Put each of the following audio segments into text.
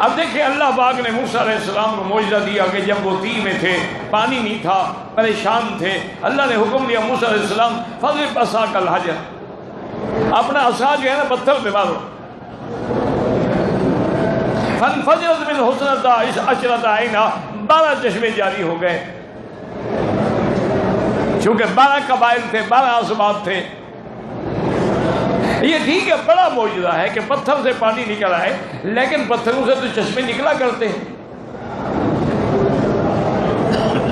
اب دیکھیں اللہ پاک نے موسیٰ علیہ السلام کو معجزہ دیا کہ جب وہ تیہ میں تھے، پانی نہیں تھا، پریشان تھے، اللہ نے حکم دیا موسیٰ علیہ السلام فضرب عصاک الحجر، اپنا عصا جو ہے نا پتھر پہ مارو، فانفجرت منہ اثنتا عشرۃ عینا، 12 چشمے جاری ہو گئے، چونکہ 12 قبائل تھے، 12 اسباط تھے۔ یہ ٹھیک ہے بڑا معجزہ ہے کہ پتھر سے پانی نکل آئے، لیکن پتھروں سے تو چشمے نکلا کرتے ہیں۔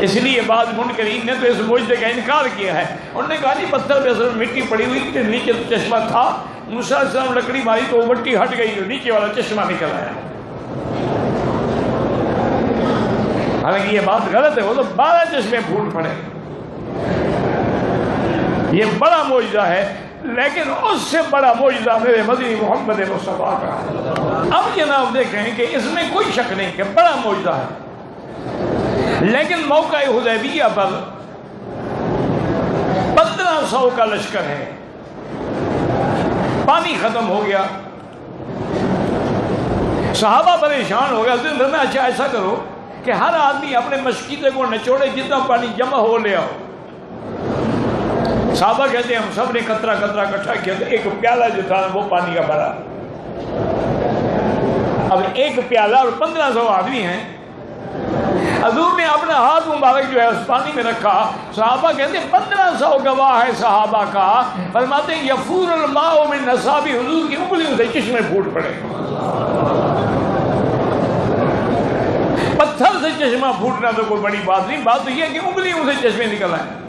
اس لیے بعض منکرین نے تو اس معجزے کا انکار کیا ہے، انہوں نے کہا نہیں پتھر پہ اصل مٹی پڑی ہوئی تھی، نیچے تو چشمہ تھا، موسیٰ علیہ السلام لکڑی ماری تو وہ مٹی ہٹ گئی، نیچے والا چشمہ نکل آیا۔ حالانکہ یہ بات غلط ہے، وہ تو 12 چشمے پھوٹ پڑے۔ یہ بڑا معجزہ ہے، لیکن اس سے بڑا معجزہ میرے مدنی محمد مصطفیٰ کا ہے۔ اب جناب دیکھیں کہ اس میں کوئی شک نہیں کہ بڑا معجزہ ہے، لیکن موقع حدیبیہ پر 1500 کا لشکر ہے، پانی ختم ہو گیا، صحابہ پریشان ہو گیا، دن میں اچھا ایسا کرو کہ ہر آدمی اپنے مشکیتے کو نچوڑے، جتنا پانی جمع ہو لے آؤ۔ صحابہ کہتے ہیں ہم سب نے قطرہ قطرہ اکٹھا کیا تو ایک پیالہ جو تھا وہ پانی کا بھرا۔ اب ایک پیالہ اور 1500 آدمی ہیں، حضور نے اپنا ہاتھ مبارک جو ہے اس پانی میں رکھا، صحابہ کہتے ہیں 1500 گواہ ہے صحابہ کا، فرماتے ہیں یفور الماء من اصابع، حضور کی انگلیوں سے چشمے پھوٹ پڑے۔ پتھر سے چشمہ پھوٹنا تو کوئی بڑی بات نہیں، بات تو یہ ہے کہ انگلیوں سے چشمے نکل آئے۔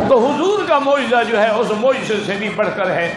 تو حضور کا معجزہ جو ہے اس معجزے سے بھی بڑھ کر ہے۔